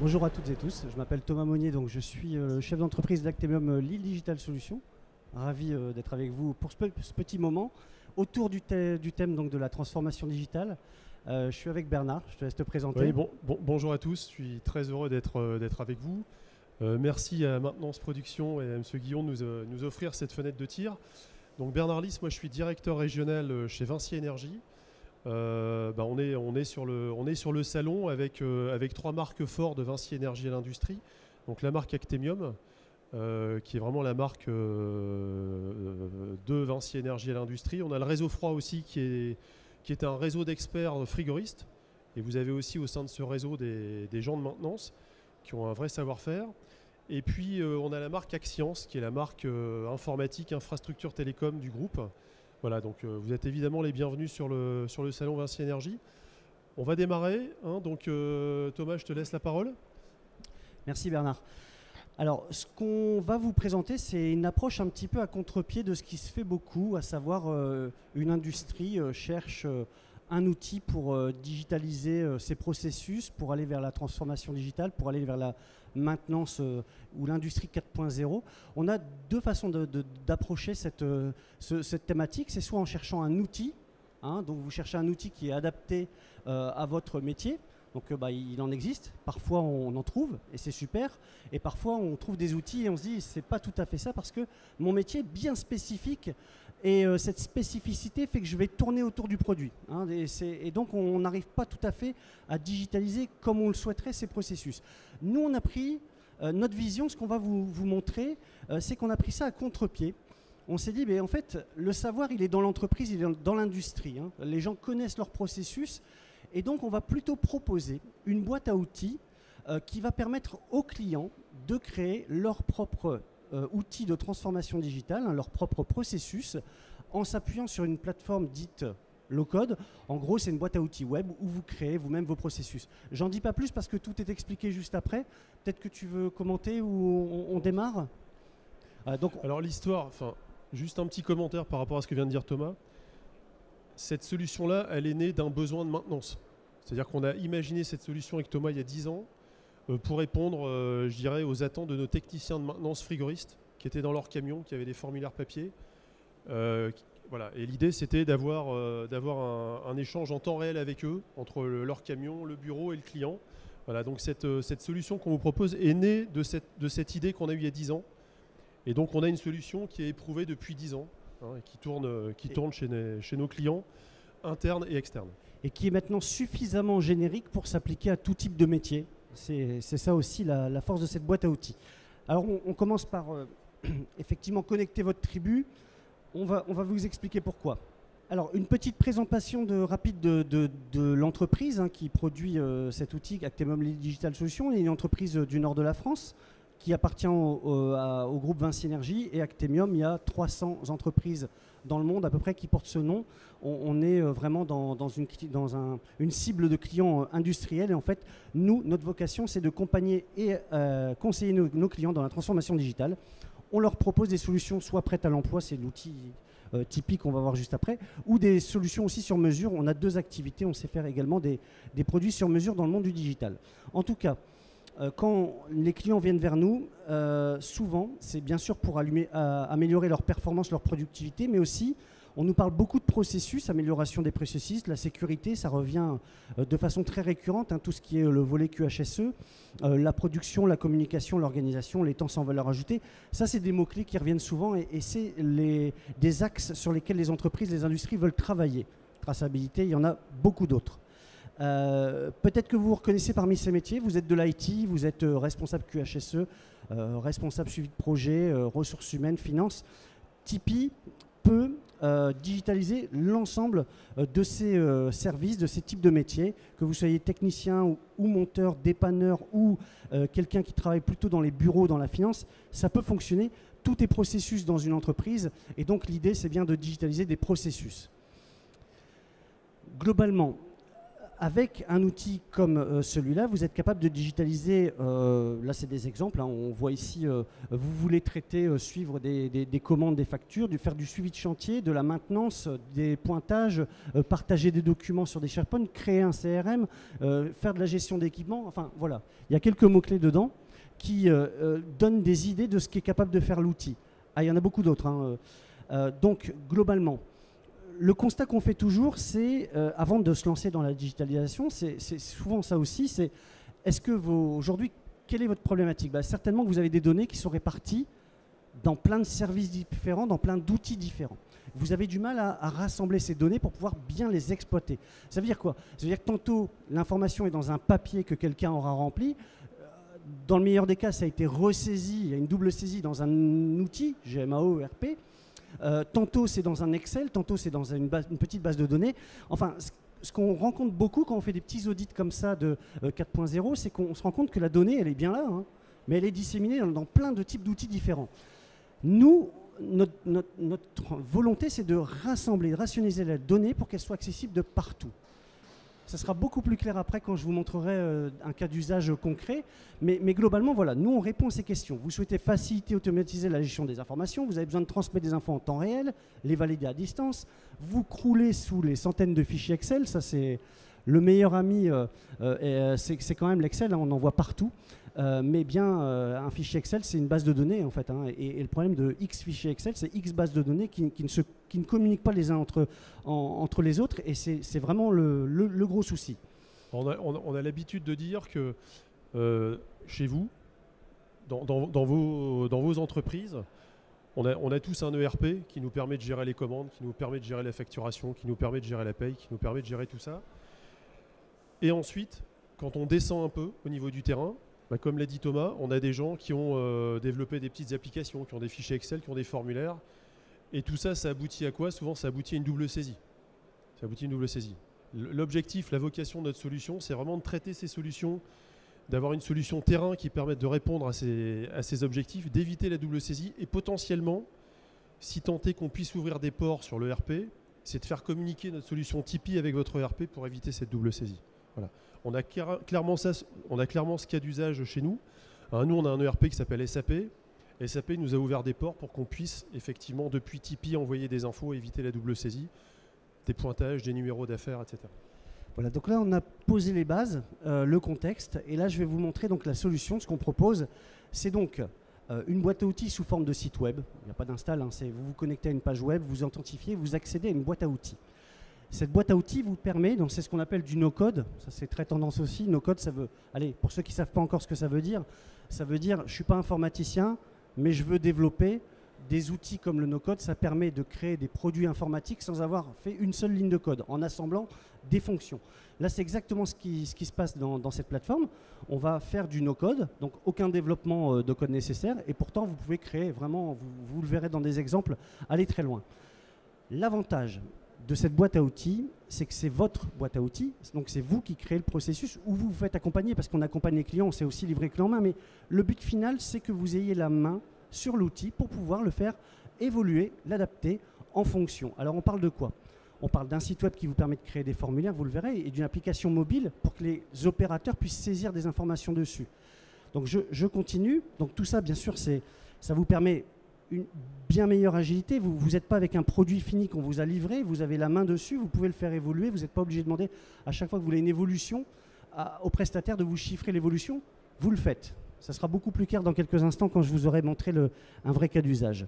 Bonjour à toutes et tous, je m'appelle Thomas Monnier, donc je suis chef d'entreprise d'Actemium Lille Digital Solutions. Ravi d'être avec vous pour ce petit moment autour du thème donc, de la transformation digitale. Je suis avec Bernard, je te laisse te présenter. Oui, bonjour à tous, je suis très heureux d'être avec vous. Merci à Maintenance Production et à M. Guillon de nous offrir cette fenêtre de tir. Donc Bernard Lys, moi je suis directeur régional chez Vinci Énergie. On est sur le salon avec 3 marques fortes de Vinci Énergie à l'industrie. Donc la marque Actemium, qui est vraiment la marque de Vinci Énergie à l'industrie. On a le réseau froid aussi qui est un réseau d'experts frigoristes. Et vous avez aussi au sein de ce réseau des gens de maintenance qui ont un vrai savoir-faire. Et puis on a la marque Axience, qui est la marque informatique, infrastructure télécom du groupe. Voilà, donc vous êtes évidemment les bienvenus sur le salon Vinci Énergie. On va démarrer, hein, donc Thomas, je te laisse la parole. Merci Bernard. Alors, ce qu'on va vous présenter, c'est une approche un petit peu à contre-pied de ce qui se fait beaucoup, à savoir une industrie cherche un outil pour digitaliser ses processus, pour aller vers la transformation digitale, pour aller vers la maintenance ou l'industrie 4.0. On a deux façons d'approcher cette thématique. C'est soit en cherchant un outil, hein, donc vous cherchez un outil qui est adapté à votre métier. Donc il en existe, parfois on en trouve et c'est super, et parfois on trouve des outils et on se dit c'est pas tout à fait ça parce que mon métier est bien spécifique et cette spécificité fait que je vais tourner autour du produit, hein, et donc on n'arrive pas tout à fait à digitaliser comme on le souhaiterait ces processus. Nous on a pris notre vision, ce qu'on va vous montrer, c'est qu'on a pris ça à contre-pied. On s'est dit, en fait, le savoir, il est dans l'entreprise, il est dans l'industrie, hein. Les gens connaissent leur processus. Et donc, on va plutôt proposer une boîte à outils qui va permettre aux clients de créer leur propre outil de transformation digitale, hein, leur propre processus, en s'appuyant sur une plateforme dite low-code. En gros, c'est une boîte à outils web où vous créez vous-même vos processus. J'en dis pas plus parce que tout est expliqué juste après. Peut-être que tu veux commenter ou on démarre Alors l'histoire, juste un petit commentaire par rapport à ce que vient de dire Thomas. Cette solution-là, elle est née d'un besoin de maintenance. C'est-à-dire qu'on a imaginé cette solution avec Thomas il y a 10 ans pour répondre, je dirais, aux attentes de nos techniciens de maintenance frigoristes qui étaient dans leur camion, qui avaient des formulaires papier. Voilà. Et l'idée, c'était d'avoir un échange en temps réel avec eux, entre leur camion, le bureau et le client. Voilà, donc cette solution qu'on vous propose est née de cette idée qu'on a eue il y a 10 ans. Et donc, on a une solution qui est éprouvée depuis 10 ans. Hein, qui tourne chez nos clients internes et externes. Et qui est maintenant suffisamment générique pour s'appliquer à tout type de métier. C'est ça aussi la force de cette boîte à outils. Alors on commence par effectivement connecter votre tribu. On va vous expliquer pourquoi. Alors une petite présentation rapide de l'entreprise, hein, qui produit cet outil, Actemium Lille Digital Solutions. Il est une entreprise du nord de la France qui appartient au groupe Vinci Énergie, et Actemium, il y a 300 entreprises dans le monde à peu près qui portent ce nom. On est vraiment dans une cible de clients industriels, et en fait, notre vocation, c'est de accompagner et conseiller nos clients dans la transformation digitale. On leur propose des solutions soit prêtes à l'emploi, c'est l'outil typique qu'on va voir juste après, ou des solutions aussi sur mesure. On a 2 activités, on sait faire également des produits sur mesure dans le monde du digital. En tout cas, quand les clients viennent vers nous, souvent, c'est bien sûr pour améliorer leur performance, leur productivité, mais aussi, on nous parle beaucoup de processus, amélioration des processus, la sécurité, ça revient de façon très récurrente, hein, tout ce qui est le volet QHSE, la production, la communication, l'organisation, les temps sans valeur ajoutée. Ça, c'est des mots-clés qui reviennent souvent et c'est des axes sur lesquels les entreprises, les industries veulent travailler. Traçabilité, il y en a beaucoup d'autres. Peut-être que vous vous reconnaissez parmi ces métiers, vous êtes de l'IT, vous êtes responsable QHSE, responsable suivi de projet, ressources humaines, finances. Tipeee peut digitaliser l'ensemble de ces services, de ces types de métiers, que vous soyez technicien ou monteur, dépanneur ou quelqu'un qui travaille plutôt dans les bureaux, dans la finance, ça peut fonctionner. Tout est processus dans une entreprise et donc l'idée c'est bien de digitaliser des processus. Globalement, Avec un outil comme celui-là, vous êtes capable de digitaliser, là c'est des exemples, hein, on voit ici, vous voulez traiter, suivre des commandes, des factures, faire du suivi de chantier, de la maintenance, des pointages, partager des documents sur des SharePoint, créer un CRM, faire de la gestion d'équipement, enfin voilà. Il y a quelques mots-clés dedans qui donnent des idées de ce qu'est capable de faire l'outil. Ah, il y en a beaucoup d'autres. Hein. Donc globalement, le constat qu'on fait toujours, c'est, avant de se lancer dans la digitalisation, c'est souvent ça aussi, c'est est-ce que aujourd'hui, quelle est votre problématique? Certainement que vous avez des données qui sont réparties dans plein de services différents, dans plein d'outils différents. Vous avez du mal à rassembler ces données pour pouvoir bien les exploiter. Ça veut dire quoi? Ça veut dire que tantôt, l'information est dans un papier que quelqu'un aura rempli. Dans le meilleur des cas, ça a été ressaisi, il y a une double saisie dans un outil, GMAO, ERP. Tantôt c'est dans un Excel, tantôt c'est dans une petite base de données. Enfin, ce qu'on rencontre beaucoup quand on fait des petits audits comme ça de 4.0, c'est qu'on se rend compte que la donnée, elle est bien là, hein, mais elle est disséminée dans plein de types d'outils différents. Nous, notre volonté, c'est de rassembler, de rationaliser la donnée pour qu'elle soit accessible de partout. Ça sera beaucoup plus clair après quand je vous montrerai un cas d'usage concret. Mais globalement, voilà, nous, on répond à ces questions. Vous souhaitez faciliter, automatiser la gestion des informations. Vous avez besoin de transmettre des infos en temps réel, les valider à distance. Vous croulez sous les centaines de fichiers Excel. Ça, c'est le meilleur ami. C'est quand même l'Excel. Hein, on en voit partout. Mais bien, un fichier Excel, c'est une base de données, en fait. Hein, et le problème de X fichiers Excel, c'est X bases de données qui ne communiquent pas les uns entre les autres. Et c'est vraiment le gros souci. On a l'habitude de dire que chez vous, dans vos entreprises, on a tous un ERP qui nous permet de gérer les commandes, qui nous permet de gérer la facturation, qui nous permet de gérer la paye, qui nous permet de gérer tout ça. Et ensuite, quand on descend un peu au niveau du terrain, comme l'a dit Thomas, on a des gens qui ont développé des petites applications, qui ont des fichiers Excel, qui ont des formulaires. Et tout ça, ça aboutit à quoi? Souvent, ça aboutit à une double saisie. Ça aboutit à une double saisie. L'objectif, la vocation de notre solution, c'est vraiment de traiter ces solutions, d'avoir une solution terrain qui permette de répondre à ces objectifs, d'éviter la double saisie et potentiellement, si tant est qu'on puisse ouvrir des ports sur le RP, c'est de faire communiquer notre solution Tipeee avec votre ERP pour éviter cette double saisie. Voilà. On a clairement ce cas d'usage chez nous. Nous, on a un ERP qui s'appelle SAP. SAP nous a ouvert des ports pour qu'on puisse effectivement, depuis Tipeee, envoyer des infos, éviter la double saisie, des pointages, des numéros d'affaires, etc. Voilà, donc là, on a posé les bases, le contexte. Et là, je vais vous montrer donc la solution. Ce qu'on propose, c'est donc une boîte à outils sous forme de site web. Il n'y a pas d'install, hein, vous vous connectez à une page web, vous authentifiez, vous accédez à une boîte à outils. Cette boîte à outils vous permet, donc c'est ce qu'on appelle du no-code, ça c'est très tendance aussi, no-code ça veut, allez, pour ceux qui ne savent pas encore ce que ça veut dire, je ne suis pas informaticien, mais je veux développer des outils comme le no-code, ça permet de créer des produits informatiques sans avoir fait une seule ligne de code, en assemblant des fonctions. Là c'est exactement ce qui se passe dans cette plateforme, on va faire du no-code, donc aucun développement de code nécessaire, et pourtant vous pouvez créer vraiment, vous le verrez dans des exemples, aller très loin. L'avantage de cette boîte à outils, c'est que c'est votre boîte à outils, donc c'est vous qui créez le processus ou vous vous faites accompagner parce qu'on accompagne les clients, on sait aussi livrer clé en main, mais le but final, c'est que vous ayez la main sur l'outil pour pouvoir le faire évoluer, l'adapter en fonction. Alors on parle de quoi? On parle d'un site web qui vous permet de créer des formulaires, vous le verrez, et d'une application mobile pour que les opérateurs puissent saisir des informations dessus. Donc je continue, donc tout ça bien sûr, ça vous permet une bien meilleure agilité. Vous n'êtes pas avec un produit fini qu'on vous a livré, vous avez la main dessus, vous pouvez le faire évoluer, vous n'êtes pas obligé de demander à chaque fois que vous voulez une évolution au prestataire de vous chiffrer l'évolution, vous le faites. Ça sera beaucoup plus clair dans quelques instants quand je vous aurai montré un vrai cas d'usage.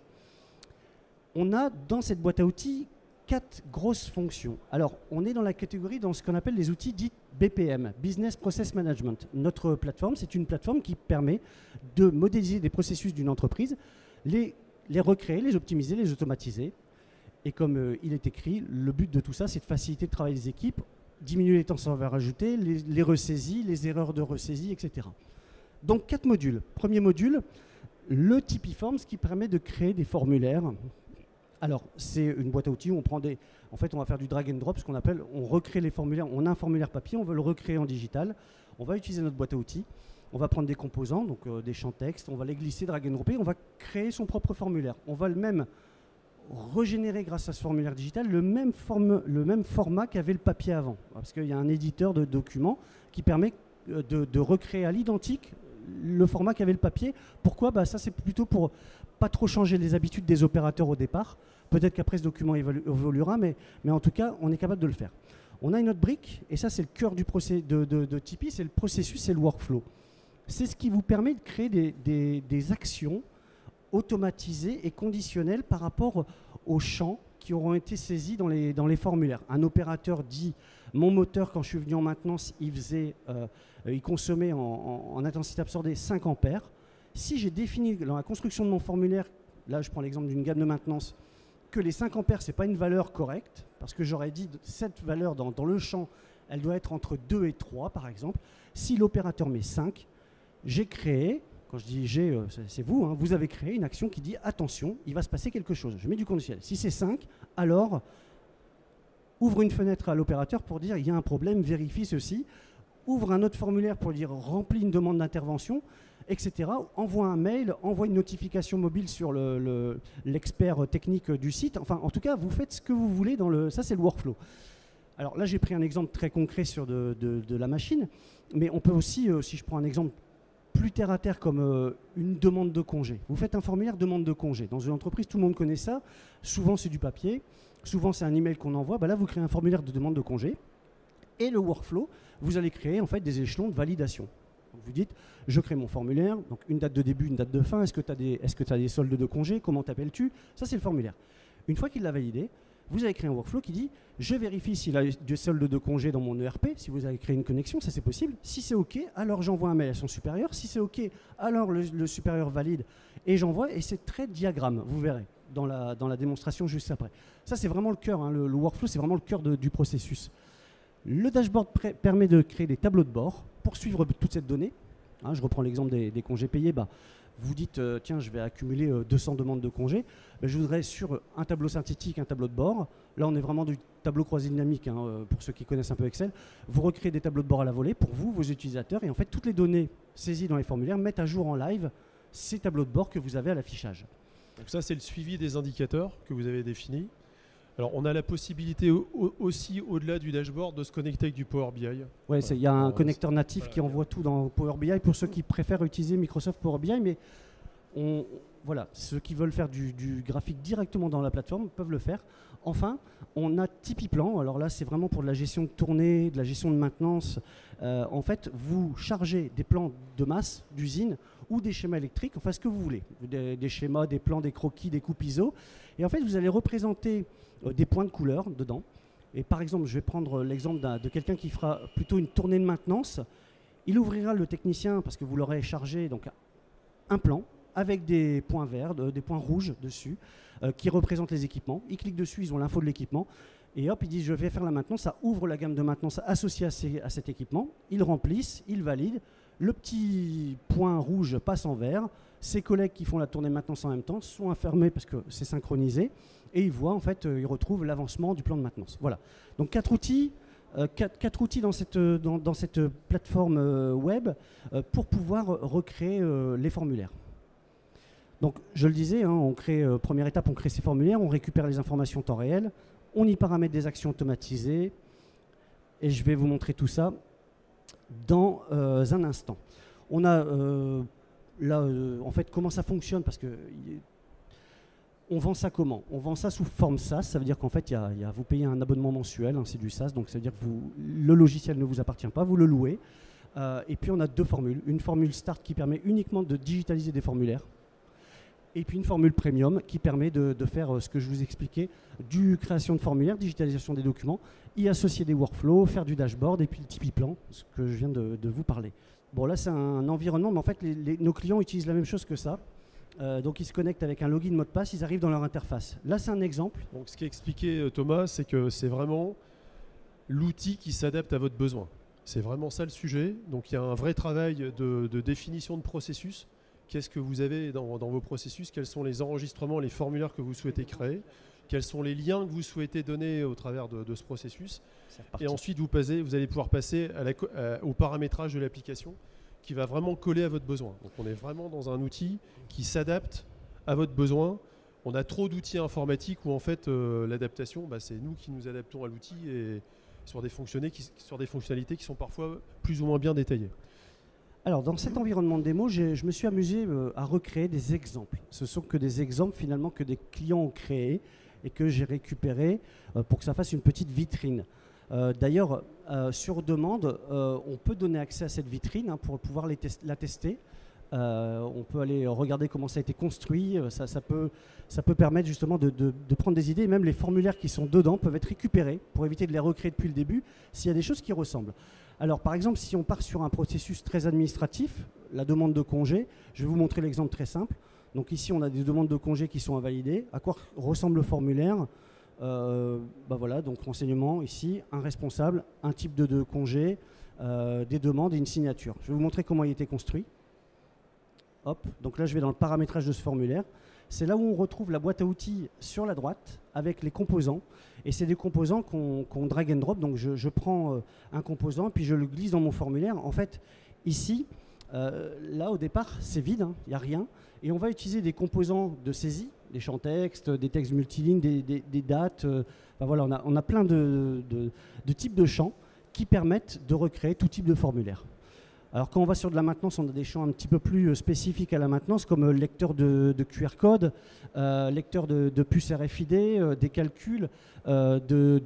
On a dans cette boîte à outils 4 grosses fonctions. Alors, on est dans la catégorie dans ce qu'on appelle les outils dits BPM, Business Process Management. Notre plateforme, c'est une plateforme qui permet de modéliser des processus d'une entreprise, les recréer, les optimiser, les automatiser. Et comme il est écrit, le but de tout ça, c'est de faciliter le travail des équipes, diminuer les temps sans valeur ajoutée, les ressaisies, les erreurs de ressaisie, etc. Donc 4 modules. Premier module, le Tipeee Forms qui permet de créer des formulaires. Alors, c'est une boîte à outils où on prend en fait, on va faire du drag and drop, ce qu'on appelle, on recrée les formulaires. On a un formulaire papier, on veut le recréer en digital. On va utiliser notre boîte à outils. On va prendre des composants, donc des champs texte, on va les glisser, drag and dropper, on va créer son propre formulaire. On va même régénérer grâce à ce formulaire digital le même format qu'avait le papier avant. Parce qu'il y a un éditeur de documents qui permet de recréer à l'identique le format qu'avait le papier. Pourquoi? Ça, c'est plutôt pour pas trop changer les habitudes des opérateurs au départ. Peut-être qu'après, ce document évoluera, mais en tout cas, on est capable de le faire. On a une autre brique, et ça, c'est le cœur de Tipeee, c'est le processus, c'est le workflow. C'est ce qui vous permet de créer des actions automatisées et conditionnelles par rapport aux champs qui auront été saisis dans les formulaires. Un opérateur dit « Mon moteur, quand je suis venu en maintenance, il consommait en intensité absorbée 5 ampères. Si j'ai défini dans la construction de mon formulaire, là je prends l'exemple d'une gamme de maintenance, que les 5 ampères, ce n'est pas une valeur correcte, parce que j'aurais dit cette valeur dans le champ, elle doit être entre 2 et 3 par exemple. Si l'opérateur met 5, j'ai créé, quand je dis j'ai, c'est vous, hein, vous avez créé une action qui dit attention, il va se passer quelque chose. Je mets du conditionnel. Si c'est 5, alors ouvre une fenêtre à l'opérateur pour dire il y a un problème, vérifie ceci. Ouvre un autre formulaire pour dire remplis une demande d'intervention, etc. Envoie un mail, envoie une notification mobile sur l'expert technique du site. Enfin, en tout cas, vous faites ce que vous voulez ça, c'est le workflow. Alors là, j'ai pris un exemple très concret sur de la machine, mais on peut aussi, si je prends un exemple plus terre à terre comme une demande de congé. Vous faites un formulaire demande de congé. Dans une entreprise, tout le monde connaît ça. Souvent, c'est du papier. Souvent, c'est un email qu'on envoie. Là, vous créez un formulaire de demande de congé. Et le workflow, vous allez créer en fait des échelons de validation. Donc, vous dites, je crée mon formulaire, donc une date de début, une date de fin, est-ce que tu as des soldes de congé, comment t'appelles-tu? Ça, c'est le formulaire. Une fois qu'il l'a validé, vous avez créé un workflow qui dit, je vérifie s'il a des soldes de congé dans mon ERP, si vous avez créé une connexion, ça c'est possible. Si c'est OK, alors j'envoie un mail à son supérieur. Si c'est OK, alors le supérieur valide et j'envoie. Et c'est très diagramme, vous verrez, dans la démonstration juste après. Ça, c'est vraiment le cœur, hein, le workflow, c'est vraiment le cœur du processus. Le dashboard permet de créer des tableaux de bord pour suivre toute cette donnée. Hein, je reprends l'exemple des congés payés. Vous dites, tiens, je vais accumuler 200 demandes de congés. Je voudrais sur un tableau synthétique, un tableau de bord. Là, on est vraiment du tableau croisé dynamique, hein, pour ceux qui connaissent un peu Excel. Vous recréez des tableaux de bord à la volée pour vous, vos utilisateurs. Et en fait, toutes les données saisies dans les formulaires mettent à jour en live ces tableaux de bord que vous avez à l'affichage. Donc ça, c'est le suivi des indicateurs que vous avez définis. Alors, on a la possibilité aussi, au-delà du dashboard, de se connecter avec du Power BI. Oui, il y a un connecteur natif qui envoie tout dans Power BI pour ceux qui préfèrent utiliser Microsoft Power BI. Mais voilà, ceux qui veulent faire du graphique directement dans la plateforme peuvent le faire. Enfin, on a Tipeee Plan. Alors là, c'est vraiment pour de la gestion de tournée, de la gestion de maintenance. En fait, vous chargez des plans de masse, d'usine, ou des schémas électriques, enfin ce que vous voulez. Des schémas, des plans, des croquis, des coupes ISO. Et en fait, vous allez représenter des points de couleur dedans. Et par exemple, je vais prendre l'exemple de quelqu'un qui fera plutôt une tournée de maintenance. Il ouvrira le technicien, parce que vous l'aurez chargé, donc un plan avec des points verts, des points rouges dessus, qui représentent les équipements. Ils cliquent dessus, ils ont l'info de l'équipement. Et hop, ils disent, je vais faire la maintenance. Ça ouvre la gamme de maintenance associée à cet équipement. Ils remplissent, ils valident. Le petit point rouge passe en vert. Ses collègues qui font la tournée de maintenance en même temps sont informés parce que c'est synchronisé. Et ils voient, en fait, ils retrouvent l'avancement du plan de maintenance. Voilà. Donc, quatre outils dans cette plateforme web pour pouvoir recréer les formulaires. Donc, je le disais, hein, première étape, on crée ces formulaires, on récupère les informations en temps réel, on y paramètre des actions automatisées, et je vais vous montrer tout ça dans un instant. On a là, en fait, comment ça fonctionne, parce que on vend ça comment? On vend ça sous forme SaaS, ça veut dire qu'en fait, vous payez un abonnement mensuel, hein, c'est du SaaS, donc ça veut dire que le logiciel ne vous appartient pas, vous le louez. Et puis on a deux formules. Une formule Start qui permet uniquement de digitaliser des formulaires, et puis une formule Premium qui permet de faire ce que je vous expliquais, du création de formulaires, digitalisation des documents, y associer des workflows, faire du dashboard, et puis le Tipeee Plan, ce que je viens de vous parler. Bon, là, c'est un environnement, mais en fait, nos clients utilisent la même chose que ça. Donc ils se connectent avec un login mot de passe, ils arrivent dans leur interface. Là, c'est un exemple. Donc ce qui est expliqué, Thomas, c'est que c'est vraiment l'outil qui s'adapte à votre besoin. C'est vraiment ça le sujet. Donc il y a un vrai travail de définition de processus. Qu'est-ce que vous avez dans vos processus? Quels sont les enregistrements, les formulaires que vous souhaitez créer? Quels sont les liens que vous souhaitez donner au travers de ce processus? Et ensuite, vous allez pouvoir passer au paramétrage de l'application qui va vraiment coller à votre besoin. Donc on est vraiment dans un outil qui s'adapte à votre besoin on a trop d'outils informatiques où en fait l'adaptation, c'est nous qui nous adaptons à l'outil et sur des fonctionnalités qui sont parfois plus ou moins bien détaillées. Alors, dans cet environnement de démo, je me suis amusé à recréer des exemples. Ce sont que des exemples finalement que des clients ont créés et que j'ai récupérés pour que ça fasse une petite vitrine. D'ailleurs, sur demande, on peut donner accès à cette vitrine pour pouvoir la tester. On peut aller regarder comment ça a été construit. Ça peut permettre justement de prendre des idées. Et même les formulaires qui sont dedans peuvent être récupérés pour éviter de les recréer depuis le début s'il y a des choses qui ressemblent. Alors, par exemple, si on part sur un processus très administratif, la demande de congé, je vais vous montrer l'exemple très simple. Donc ici, on a des demandes de congé qui sont invalidées. À quoi ressemble le formulaire ? Voilà, donc renseignement, ici, un responsable, un type de congé, des demandes et une signature. Je vais vous montrer comment il a été construit. Hop, donc là, je vais dans le paramétrage de ce formulaire. C'est là où on retrouve la boîte à outils sur la droite avec les composants. Et c'est des composants qu'on drag and drop. Donc je prends un composant puis je le glisse dans mon formulaire. En fait, ici, là au départ, c'est vide, il n'y a rien. Et on va utiliser des composants de saisie, des champs texte, des textes multilignes, des dates. Voilà, on a plein de types de champs qui permettent de recréer tout type de formulaire. Alors quand on va sur de la maintenance, on a des champs un petit peu plus spécifiques à la maintenance, comme lecteur de QR code, lecteur de puces RFID, des calculs, de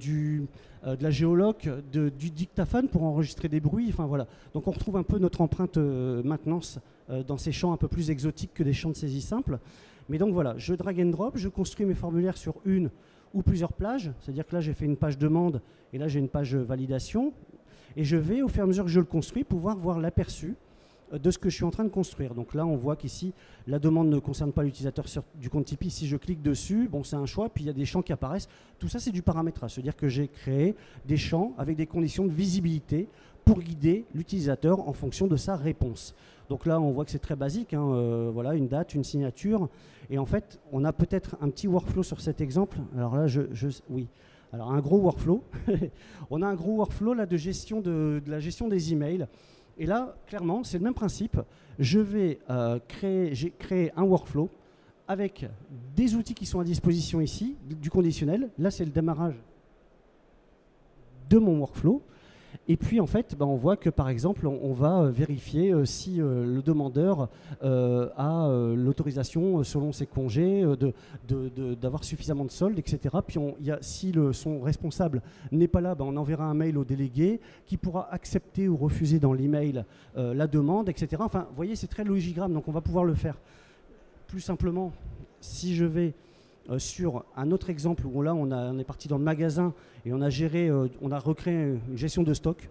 la géoloc, du dictaphone pour enregistrer des bruits. Enfin voilà. Donc on retrouve un peu notre empreinte maintenance dans ces champs un peu plus exotiques que des champs de saisie simples. Mais donc voilà, je drag and drop, je construis mes formulaires sur une ou plusieurs pages. C'est-à-dire que là j'ai fait une page demande et là j'ai une page validation. Et je vais, au fur et à mesure que je le construis, pouvoir voir l'aperçu de ce que je suis en train de construire. Donc là, on voit qu'ici, la demande ne concerne pas l'utilisateur du compte Tipeee. Si je clique dessus, bon, c'est un choix, puis il y a des champs qui apparaissent. Tout ça, c'est du paramétrage. C'est-à-dire que j'ai créé des champs avec des conditions de visibilité pour guider l'utilisateur en fonction de sa réponse. Donc là, on voit que c'est très basique. Voilà, une date, une signature. Et en fait, on a peut-être un petit workflow sur cet exemple. Alors là, oui. Alors un gros workflow, on a un gros workflow là, de la gestion des emails. Et là, clairement, c'est le même principe. J'ai créé un workflow avec des outils qui sont à disposition ici, du conditionnel. Là, c'est le démarrage de mon workflow. Et puis, en fait, on voit que, par exemple, on va vérifier si le demandeur a l'autorisation, selon ses congés, d'avoir suffisamment de soldes, etc. Puis, si son responsable n'est pas là, on enverra un mail au délégué qui pourra accepter ou refuser dans l'email la demande, etc. Enfin, vous voyez, c'est très logigramme, donc on va pouvoir le faire plus simplement. Si je vais sur un autre exemple où là on est parti dans le magasin et on a recréé une gestion de stock.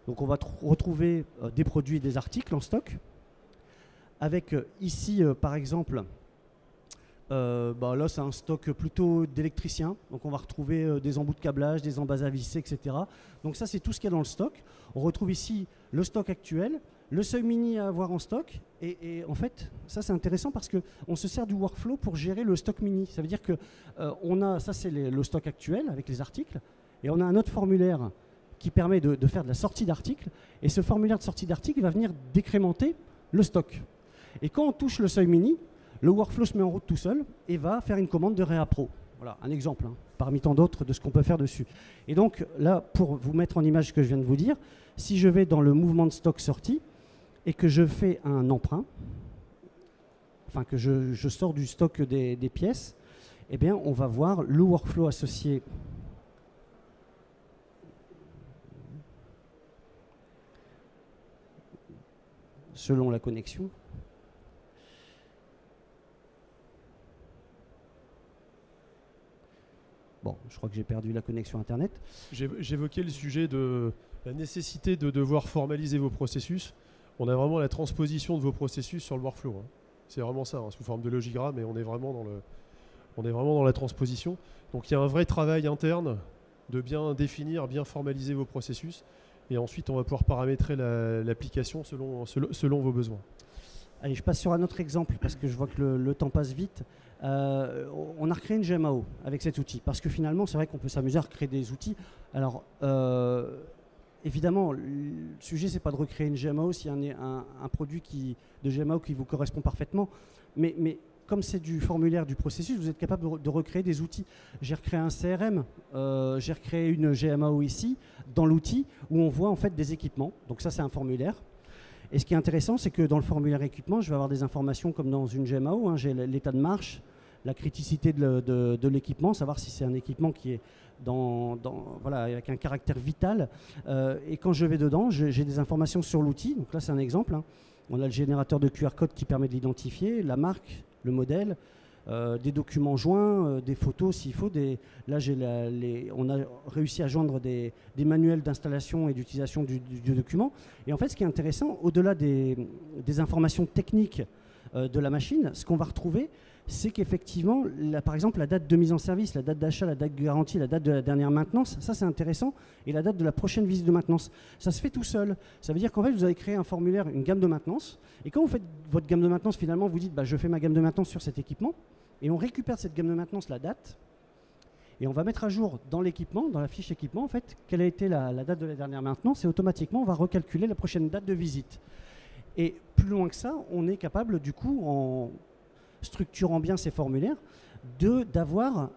Donc on va retrouver des produits et des articles en stock. Avec ici par exemple, là c'est un stock plutôt d'électriciens. Donc on va retrouver des embouts de câblage, des embas à visser, etc. Donc ça c'est tout ce qu'il y a dans le stock. On retrouve ici le stock actuel, le seuil mini à avoir en stock. Et en fait, ça c'est intéressant parce qu'on se sert du workflow pour gérer le stock mini. Ça veut dire que ça c'est le stock actuel avec les articles. Et on a un autre formulaire qui permet de faire de la sortie d'articles. Et ce formulaire de sortie d'articles va venir décrémenter le stock. Et quand on touche le seuil mini, le workflow se met en route tout seul et va faire une commande de réappro. Voilà, un exemple, parmi tant d'autres de ce qu'on peut faire dessus. Et donc là, pour vous mettre en image ce que je viens de vous dire, si je vais dans le mouvement de stock sortie et que je fais un emprunt, enfin que je sors du stock des pièces, eh bien on va voir le workflow associé selon la connexion. Bon, je crois que j'ai perdu la connexion Internet. J'évoquais le sujet de la nécessité de devoir formaliser vos processus. On a vraiment la transposition de vos processus sur le workflow. C'est vraiment ça, sous forme de logigramme, et on est vraiment dans la transposition. Donc il y a un vrai travail interne de bien définir, bien formaliser vos processus. Et ensuite, on va pouvoir paramétrer l'application selon vos besoins. Allez, je passe sur un autre exemple parce que je vois que le temps passe vite. On a recréé une GMAO avec cet outil parce que finalement, c'est vrai qu'on peut s'amuser à recréer des outils. Alors, évidemment, le sujet, c'est pas de recréer une GMAO s'il y a un produit de GMAO qui vous correspond parfaitement. Mais comme c'est du formulaire du processus, vous êtes capable de recréer des outils. J'ai recréé un CRM, j'ai recréé une GMAO ici, dans l'outil, où on voit en fait des équipements. Donc ça, c'est un formulaire. Et ce qui est intéressant, c'est que dans le formulaire équipement, je vais avoir des informations comme dans une GMAO, hein, j'ai l'état de marche, la criticité de l'équipement, savoir si c'est un équipement qui est voilà, avec un caractère vital. Et quand je vais dedans, j'ai des informations sur l'outil. Donc là, c'est un exemple. Hein. On a le générateur de QR code qui permet de l'identifier, la marque, le modèle, des documents joints, des photos s'il faut. Là, on a réussi à joindre des manuels d'installation et d'utilisation du document. Et en fait, ce qui est intéressant, au-delà des informations techniques de la machine, ce qu'on va retrouver, c'est qu'effectivement, par exemple, la date de mise en service, la date d'achat, la date de garantie, la date de la dernière maintenance, ça c'est intéressant, et la date de la prochaine visite de maintenance. Ça se fait tout seul. Ça veut dire qu'en fait, vous avez créé un formulaire, une gamme de maintenance, et quand vous faites votre gamme de maintenance, finalement, vous dites, bah, je fais ma gamme de maintenance sur cet équipement, et on récupère de cette gamme de maintenance la date, et on va mettre à jour dans l'équipement, dans la fiche équipement, en fait, quelle a été la date de la dernière maintenance, et automatiquement, on va recalculer la prochaine date de visite. Et plus loin que ça, on est capable, du coup, en structurant bien ces formulaires, d'avoir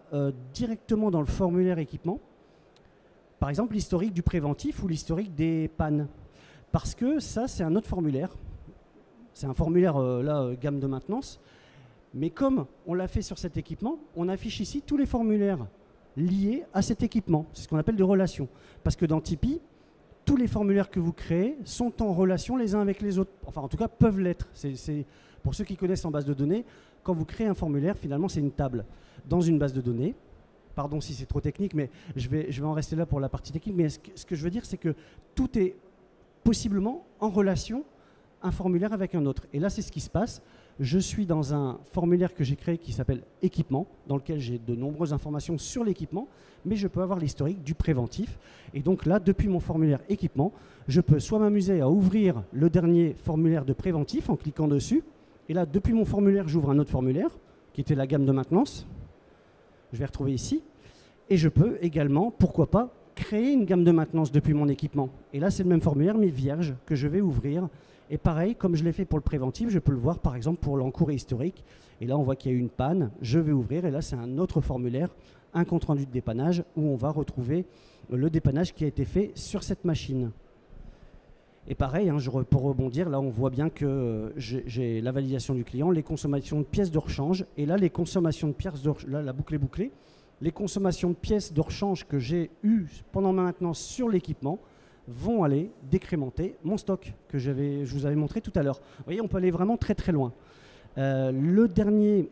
directement dans le formulaire équipement, par exemple, l'historique du préventif ou l'historique des pannes. Parce que ça, c'est un autre formulaire. C'est un formulaire, gamme de maintenance. Mais comme on l'a fait sur cet équipement, on affiche ici tous les formulaires liés à cet équipement. C'est ce qu'on appelle des relations. Parce que dans Tipeee, tous les formulaires que vous créez sont en relation les uns avec les autres. Enfin, en tout cas, peuvent l'être. Pour ceux qui connaissent en base de données, quand vous créez un formulaire, finalement, c'est une table dans une base de données. Pardon si c'est trop technique, mais je vais en rester là pour la partie technique. Mais ce que je veux dire, c'est que tout est possiblement en relation, un formulaire avec un autre. Et là, c'est ce qui se passe. Je suis dans un formulaire que j'ai créé qui s'appelle équipement, dans lequel j'ai de nombreuses informations sur l'équipement, mais je peux avoir l'historique du préventif. Et donc là, depuis mon formulaire équipement, je peux soit m'amuser à ouvrir le dernier formulaire de préventif en cliquant dessus. Et là, depuis mon formulaire, j'ouvre un autre formulaire, qui était la gamme de maintenance. Je vais retrouver ici. Et je peux également, pourquoi pas, créer une gamme de maintenance depuis mon équipement. Et là, c'est le même formulaire, mais vierge, que je vais ouvrir. Et pareil, comme je l'ai fait pour le préventif, je peux le voir, par exemple, pour l'encours historique. Et là, on voit qu'il y a eu une panne. Je vais ouvrir. Et là, c'est un autre formulaire, un compte-rendu de dépannage, où on va retrouver le dépannage qui a été fait sur cette machine. Et pareil, hein, pour rebondir, là on voit bien que j'ai la validation du client, les consommations de pièces de rechange, et là les consommations de pièces là la boucle est bouclée, les consommations de pièces de rechange que j'ai eues pendant ma maintenance sur l'équipement vont aller décrémenter mon stock que je vous avais montré tout à l'heure. Vous voyez, on peut aller vraiment très très loin. Le dernier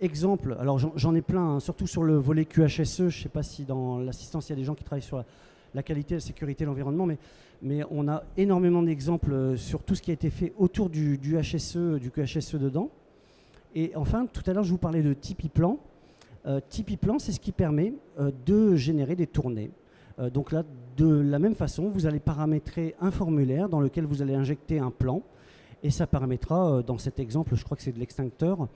exemple, alors j'en ai plein, hein, surtout sur le volet QHSE, je ne sais pas si dans l'assistance il y a des gens qui travaillent sur la qualité, la sécurité, l'environnement, mais on a énormément d'exemples sur tout ce qui a été fait autour du HSE, du QHSE dedans. Et enfin, tout à l'heure, je vous parlais de Tipeee Plan. Tipeee Plan, c'est ce qui permet de générer des tournées. Donc là, de la même façon, vous allez paramétrer un formulaire dans lequel vous allez injecter un plan. Et ça permettra, dans cet exemple, je crois que c'est de l'extincteur,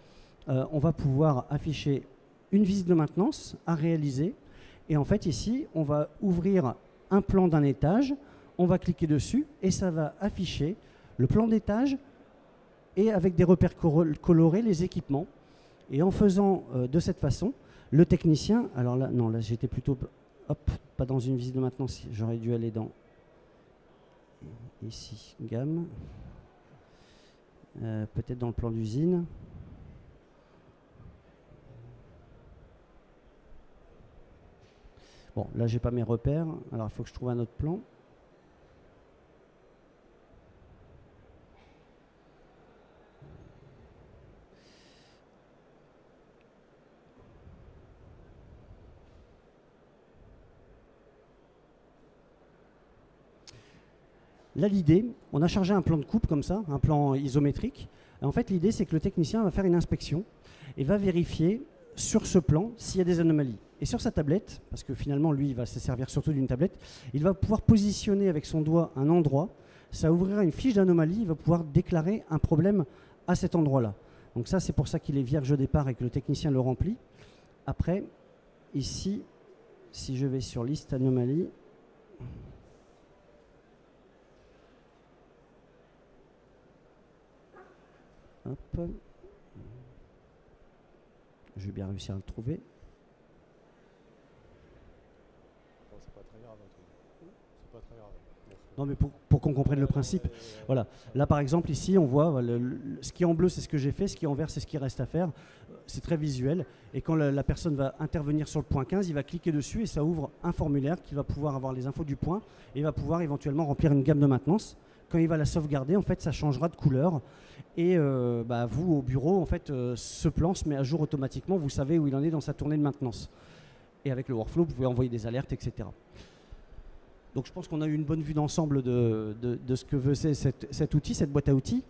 on va pouvoir afficher une visite de maintenance à réaliser. Et en fait, ici, on va ouvrir un plan d'un étage, on va cliquer dessus et ça va afficher le plan d'étage et avec des repères colorés, les équipements. Et en faisant de cette façon, le technicien, alors là, non, là j'étais plutôt, hop, pas dans une visite de maintenance, j'aurais dû aller dans, ici, gamme, peut-être dans le plan d'usine. Bon, là, j'ai pas mes repères, alors il faut que je trouve un autre plan. Là, l'idée, on a chargé un plan de coupe comme ça, un plan isométrique. Et en fait, l'idée, c'est que le technicien va faire une inspection et va vérifier sur ce plan s'il y a des anomalies. Et sur sa tablette, parce que finalement, lui, il va se servir surtout d'une tablette, il va pouvoir positionner avec son doigt un endroit, ça ouvrira une fiche d'anomalie, il va pouvoir déclarer un problème à cet endroit-là. Donc ça, c'est pour ça qu'il est vierge au départ et que le technicien le remplit. Après, ici, si je vais sur liste anomalie, hop, Je vais bien réussir à le trouver. C'est pas très grave. C'est pas très grave. Non, mais pour qu'on comprenne le principe. Voilà. Là, par exemple, ici, on voit ce qui est en bleu, c'est ce que j'ai fait. Ce qui est en vert, c'est ce qui reste à faire. C'est très visuel. Et quand la personne va intervenir sur le point 15, il va cliquer dessus et ça ouvre un formulaire qui va pouvoir avoir les infos du point et il va pouvoir éventuellement remplir une gamme de maintenance. Quand il va la sauvegarder, en fait, ça changera de couleur. Et vous, au bureau, en fait, ce plan se met à jour automatiquement. Vous savez où il en est dans sa tournée de maintenance. Et avec le workflow, vous pouvez envoyer des alertes, etc. Donc je pense qu'on a eu une bonne vue d'ensemble de ce que veut cet outil, cette boîte à outils.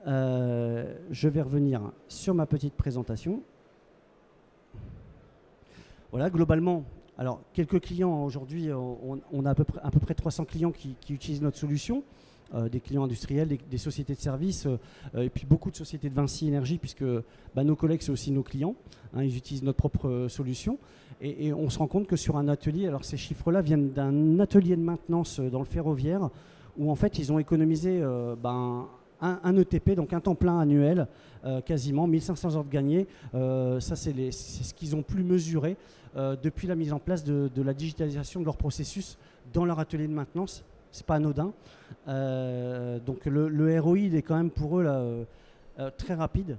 Je vais revenir sur ma petite présentation. Voilà, globalement, alors quelques clients aujourd'hui, on a à peu près 300 clients qui utilisent notre solution. Des clients industriels, des sociétés de services et puis beaucoup de sociétés de Vinci Énergie puisque nos collègues c'est aussi nos clients, ils utilisent notre propre solution et on se rend compte que sur un atelier, alors ces chiffres-là viennent d'un atelier de maintenance dans le ferroviaire où en fait ils ont économisé un ETP, donc un temps plein annuel, quasiment 1500 heures de gagnées. Ça c'est ce qu'ils ont pu mesurer depuis la mise en place de la digitalisation de leur processus dans leur atelier de maintenance. C'est pas anodin. Donc le ROI il est quand même pour eux là, très rapide.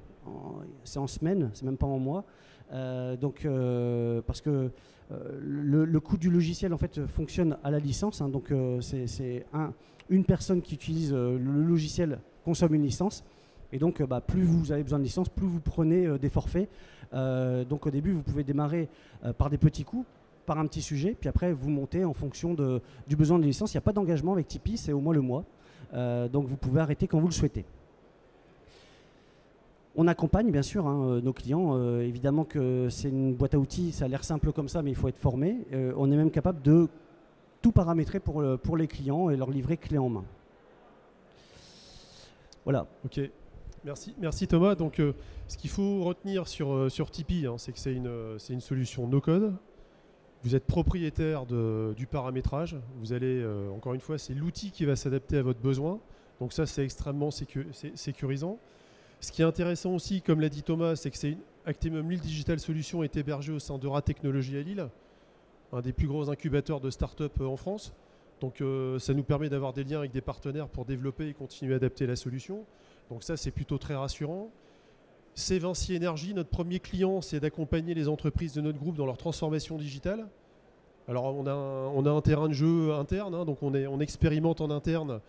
C'est en semaine, c'est même pas en mois. Parce que le coût du logiciel en fait fonctionne à la licence. Donc c'est une personne qui utilise le logiciel consomme une licence. Et donc plus vous avez besoin de licence, plus vous prenez des forfaits. Donc au début vous pouvez démarrer par des petits coûts, par un petit sujet, puis après vous montez en fonction du besoin de licence. Il n'y a pas d'engagement avec Tipeee, c'est au moins le mois. Donc vous pouvez arrêter quand vous le souhaitez. On accompagne bien sûr nos clients. Évidemment que c'est une boîte à outils, ça a l'air simple comme ça, mais il faut être formé. On est même capable de tout paramétrer pour les clients et leur livrer clé en main. Voilà. Ok, merci Thomas. Donc ce qu'il faut retenir sur Tipeee, c'est que c'est une solution no-code. Vous êtes propriétaire du paramétrage. Vous allez, encore une fois, c'est l'outil qui va s'adapter à votre besoin. Donc ça, c'est extrêmement sécurisant. Ce qui est intéressant aussi, comme l'a dit Thomas, c'est que Actemium Lille Digital Solutions est hébergé au sein d'Eura Technologies à Lille, un des plus gros incubateurs de start-up en France. Donc ça nous permet d'avoir des liens avec des partenaires pour développer et continuer à adapter la solution. Donc ça, c'est plutôt très rassurant. C'est Vinci Énergie, notre premier client, c'est d'accompagner les entreprises de notre groupe dans leur transformation digitale. Alors on a un terrain de jeu interne, donc on expérimente en interne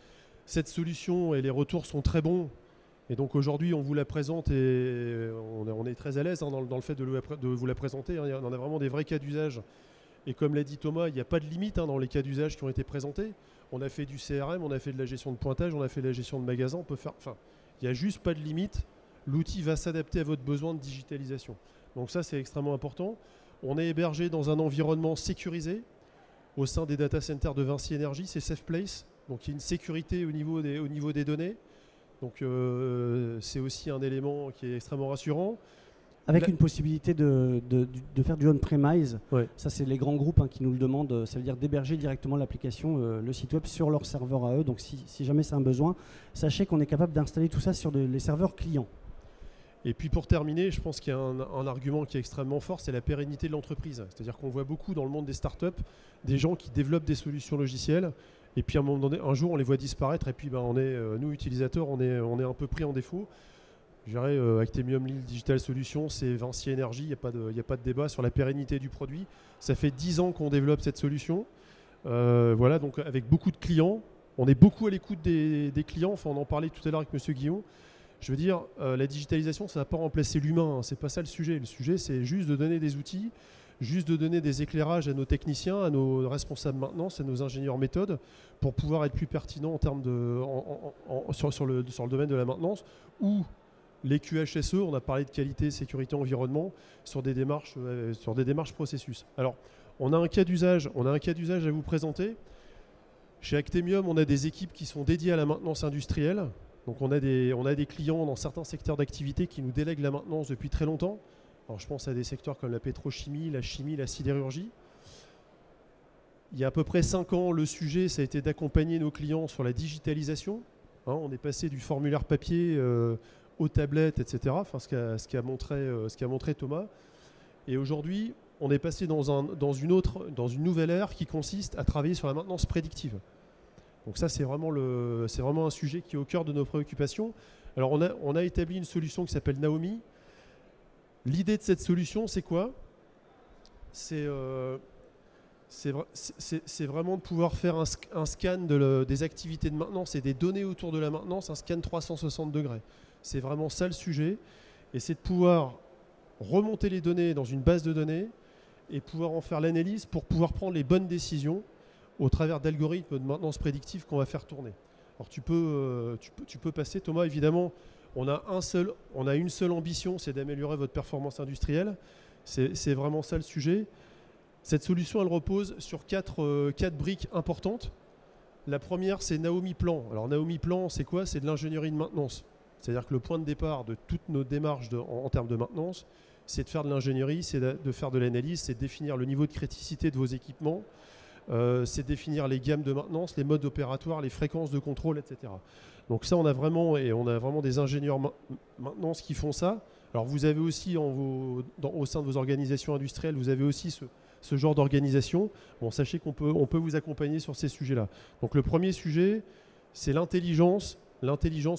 cette solution et les retours sont très bons. Et donc aujourd'hui on vous la présente et on est très à l'aise dans le fait de vous la présenter. On a vraiment des vrais cas d'usage. Et comme l'a dit Thomas, il n'y a pas de limite dans les cas d'usage qui ont été présentés. On a fait du CRM, on a fait de la gestion de pointage, on a fait de la gestion de magasin. Il n'y a juste pas de limite. L'outil va s'adapter à votre besoin de digitalisation. Donc ça, c'est extrêmement important. On est hébergé dans un environnement sécurisé au sein des data centers de Vinci Énergie. C'est Safe Place. Donc il y a une sécurité au niveau des données. Donc c'est aussi un élément qui est extrêmement rassurant. Avec une possibilité de faire du on-premise. Ouais. Ça, c'est les grands groupes qui nous le demandent. Ça veut dire d'héberger directement l'application, le site web sur leur serveur à eux. Donc si jamais c'est un besoin, sachez qu'on est capable d'installer tout ça sur les serveurs clients. Et puis pour terminer, je pense qu'il y a un argument qui est extrêmement fort, c'est la pérennité de l'entreprise. C'est-à-dire qu'on voit beaucoup dans le monde des startups des gens qui développent des solutions logicielles et puis à un moment donné, un jour on les voit disparaître et puis nous utilisateurs on est un peu pris en défaut. Je dirais Actemium Lille Digital Solutions, c'est Vinci Énergie, il n'y a pas de débat sur la pérennité du produit. Ça fait 10 ans qu'on développe cette solution. Voilà, donc avec beaucoup de clients, on est beaucoup à l'écoute des clients. Enfin, on en parlait tout à l'heure avec Monsieur Guillaume. Je veux dire, la digitalisation, ça ne va pas remplacer l'humain. C'est pas ça le sujet. Le sujet, c'est juste de donner des outils, juste de donner des éclairages à nos techniciens, à nos responsables maintenance, à nos ingénieurs méthodes, pour pouvoir être plus pertinents en termes sur le domaine de la maintenance ou les QHSE. On a parlé de qualité, sécurité, environnement sur des démarches processus. Alors, on a un cas d'usage à vous présenter. Chez Actemium, on a des équipes qui sont dédiées à la maintenance industrielle. Donc on a des clients dans certains secteurs d'activité qui nous délèguent la maintenance depuis très longtemps. Alors je pense à des secteurs comme la pétrochimie, la chimie, la sidérurgie. Il y a à peu près 5 ans, le sujet, ça a été d'accompagner nos clients sur la digitalisation. On est passé du formulaire papier aux tablettes, etc. Enfin, ce qu'a montré Thomas. Et aujourd'hui, on est passé dans une nouvelle ère qui consiste à travailler sur la maintenance prédictive. Donc ça, c'est vraiment un sujet qui est au cœur de nos préoccupations. Alors on a établi une solution qui s'appelle Naomi. L'idée de cette solution, c'est quoi? C'est vraiment de pouvoir faire un scan des activités de maintenance et des données autour de la maintenance, un scan 360 degrés. C'est vraiment ça le sujet. Et c'est de pouvoir remonter les données dans une base de données et pouvoir en faire l'analyse pour pouvoir prendre les bonnes décisions au travers d'algorithmes de maintenance prédictive qu'on va faire tourner. Alors tu peux passer, Thomas, évidemment, on a une seule ambition, c'est d'améliorer votre performance industrielle. C'est vraiment ça le sujet. Cette solution, elle repose sur quatre briques importantes. La première, c'est Naomi Plan. Alors Naomi Plan, c'est quoi? C'est de l'ingénierie de maintenance. C'est-à-dire que le point de départ de toutes nos démarches en termes de maintenance, c'est de faire de l'ingénierie, c'est de faire de l'analyse, c'est de définir le niveau de criticité de vos équipements, c'est de définir les gammes de maintenance, les modes opératoires, les fréquences de contrôle, etc. Donc ça, on a vraiment des ingénieurs maintenance qui font ça. Alors vous avez aussi au sein de vos organisations industrielles, vous avez aussi ce genre d'organisation. Bon, sachez qu'on peut vous accompagner sur ces sujets-là. Donc le premier sujet, c'est l'intelligence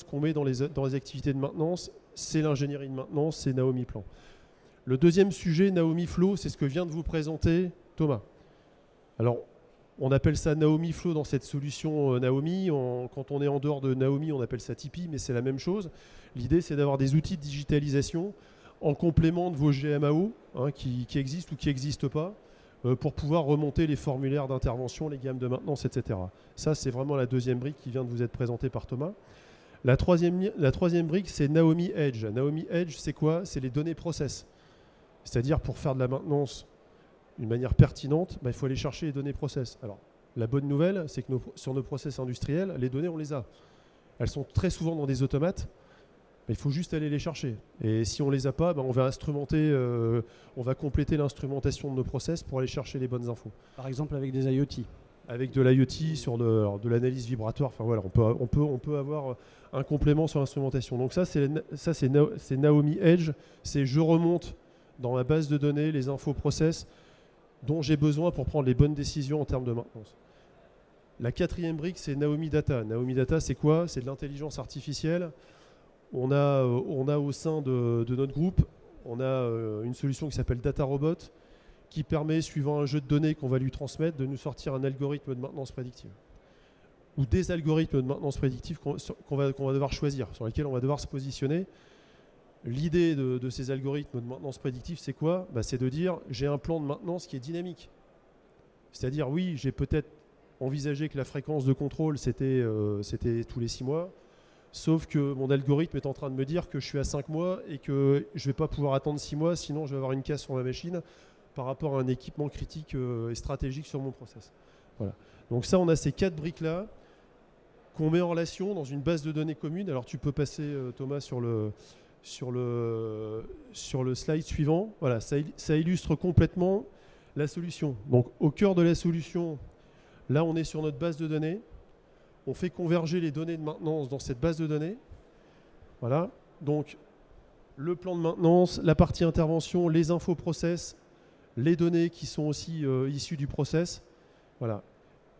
qu'on met dans les activités de maintenance, c'est l'ingénierie de maintenance, c'est Naomi Plan. Le deuxième sujet, Naomi Flow, c'est ce que vient de vous présenter Thomas. Alors, on appelle ça Naomi Flow dans cette solution Naomi. Quand on est en dehors de Naomi, on appelle ça Tipeee, mais c'est la même chose. L'idée, c'est d'avoir des outils de digitalisation en complément de vos GMAO qui existent ou qui n'existent pas pour pouvoir remonter les formulaires d'intervention, les gammes de maintenance, etc. Ça, c'est vraiment la deuxième brique qui vient de vous être présentée par Thomas. La troisième brique, c'est Naomi Edge. Naomi Edge, c'est quoi? C'est les données process. C'est-à-dire, pour faire de la maintenance d'une manière pertinente, il faut aller chercher les données process. Alors, la bonne nouvelle, c'est que sur nos process industriels, les données, on les a. Elles sont très souvent dans des automates. Il faut juste aller les chercher. Et si on ne les a pas, on va on va compléter l'instrumentation de nos process pour aller chercher les bonnes infos. Par exemple, avec des IoT. Avec de l'IoT, sur de l'analyse vibratoire. Enfin voilà, on peut avoir un complément sur l'instrumentation. Donc ça, c'est Naomi Edge. C'est je remonte dans ma base de données les infos process dont j'ai besoin pour prendre les bonnes décisions en termes de maintenance. La quatrième brique, c'est Naomi Data. Naomi Data, c'est quoi? C'est de l'intelligence artificielle. On a au sein de notre groupe, on a une solution qui s'appelle Data Robot qui permet, suivant un jeu de données qu'on va lui transmettre, de nous sortir un algorithme de maintenance prédictive. Ou des algorithmes de maintenance prédictive qu'on va devoir choisir, sur lesquels on va devoir se positionner. L'idée de ces algorithmes de maintenance prédictive, c'est quoi? C'est de dire, j'ai un plan de maintenance qui est dynamique. C'est-à-dire, oui, j'ai peut-être envisagé que la fréquence de contrôle, c'était tous les 6 mois. Sauf que mon algorithme est en train de me dire que je suis à 5 mois et que je ne vais pas pouvoir attendre 6 mois, sinon je vais avoir une casse sur ma machine par rapport à un équipement critique et stratégique sur mon process. Voilà. Donc ça, on a ces 4 briques-là qu'on met en relation dans une base de données commune. Alors tu peux passer, Thomas, sur le slide suivant. Voilà, ça illustre complètement la solution. Donc au cœur de la solution, là on est sur notre base de données. On fait converger les données de maintenance dans cette base de données. Voilà. Donc, le plan de maintenance, la partie intervention, les infos process, les données qui sont aussi issues du process. Voilà.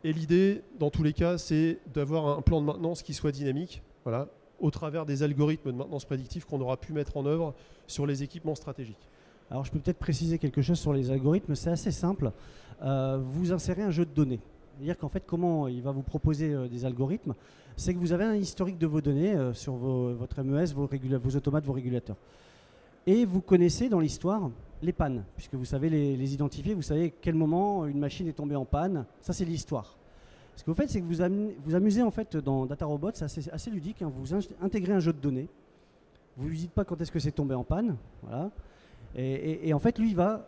Et l'idée, dans tous les cas, c'est d'avoir un plan de maintenance qui soit dynamique, voilà, au travers des algorithmes de maintenance prédictive qu'on aura pu mettre en œuvre sur les équipements stratégiques. Alors, je peux peut-être préciser quelque chose sur les algorithmes. C'est assez simple. Vous insérez un jeu de données. C'est-à-dire qu'en fait, comment il va vous proposer des algorithmes, c'est que vous avez un historique de vos données sur votre MES, vos automates, vos régulateurs. Et vous connaissez dans l'histoire les pannes, puisque vous savez les identifier, vous savez à quel moment une machine est tombée en panne. Ça, c'est l'histoire. Ce que vous faites, c'est que vous amusez en fait dans Data Robot, c'est assez ludique, hein, vous intégrez un jeu de données, vous ne lui dites pas quand est-ce que c'est tombé en panne, voilà. Et en fait, lui, il va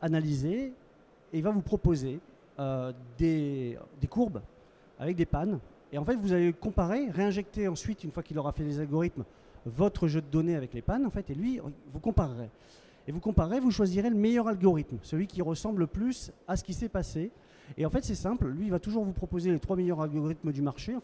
analyser et il va vous proposer des courbes avec des pannes. Et en fait, vous allez comparer, réinjecter ensuite, une fois qu'il aura fait les algorithmes, votre jeu de données avec les pannes, en fait, et lui, vous comparerez. Et vous comparerez, vous choisirez le meilleur algorithme, celui qui ressemble le plus à ce qui s'est passé. Et en fait, c'est simple, lui, il va toujours vous proposer les 3 meilleurs algorithmes du marché, et en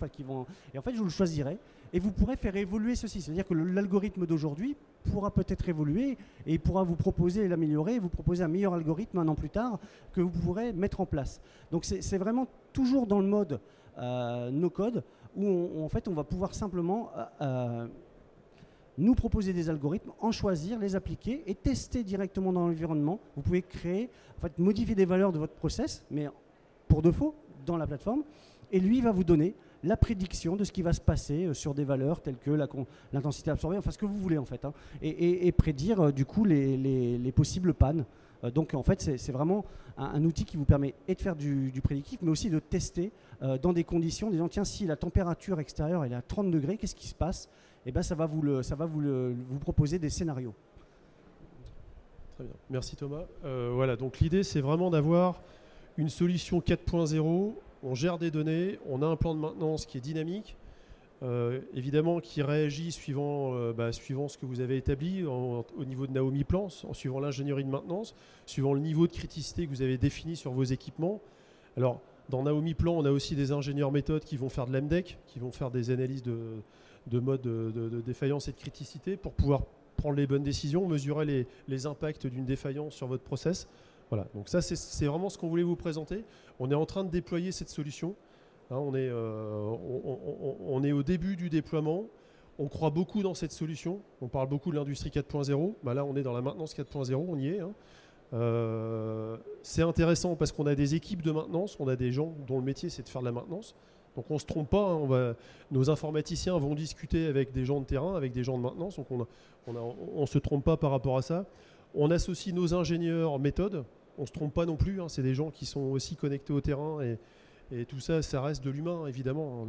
fait, je vous le choisirai. Et vous pourrez faire évoluer ceci. C'est-à-dire que l'algorithme d'aujourd'hui pourra peut-être évoluer et il pourra vous proposer et l'améliorer, vous proposer un meilleur algorithme un an plus tard que vous pourrez mettre en place. Donc c'est vraiment toujours dans le mode no-code où en fait on va pouvoir simplement nous proposer des algorithmes, en choisir, les appliquer et tester directement dans l'environnement. Vous pouvez créer, en fait, modifier des valeurs de votre process, mais pour défaut, dans la plateforme. Et lui va vous donner la prédiction de ce qui va se passer sur des valeurs telles que l'intensité absorbée, enfin ce que vous voulez en fait, hein, et prédire du coup les possibles pannes. Donc en fait, c'est vraiment un outil qui vous permet et de faire du prédictif, mais aussi de tester dans des conditions, en disant tiens, si la température extérieure elle est à 30 degrés, qu'est-ce qui se passe? Et ben, ça va vous proposer des scénarios. Très bien, merci Thomas. Voilà, donc l'idée c'est vraiment d'avoir une solution 4.0. On gère des données, on a un plan de maintenance qui est dynamique, évidemment qui réagit suivant ce que vous avez établi au niveau de Naomi Plan, en suivant l'ingénierie de maintenance, suivant le niveau de criticité que vous avez défini sur vos équipements. Alors, dans Naomi Plan, on a aussi des ingénieurs méthodes qui vont faire de l'MDEC, qui vont faire des analyses de mode de défaillance et de criticité pour pouvoir prendre les bonnes décisions, mesurer les impacts d'une défaillance sur votre process. Voilà, donc ça c'est vraiment ce qu'on voulait vous présenter. On est en train de déployer cette solution. Hein, on est au début du déploiement. On croit beaucoup dans cette solution. On parle beaucoup de l'industrie 4.0. Bah là, on est dans la maintenance 4.0, on y est. Hein. C'est intéressant parce qu'on a des équipes de maintenance, on a des gens dont le métier c'est de faire de la maintenance. Donc on ne se trompe pas, hein, nos informaticiens vont discuter avec des gens de terrain, avec des gens de maintenance, donc on ne se trompe pas par rapport à ça. On associe nos ingénieurs méthodes, on ne se trompe pas non plus, hein, c'est des gens qui sont aussi connectés au terrain et tout ça, ça reste de l'humain évidemment.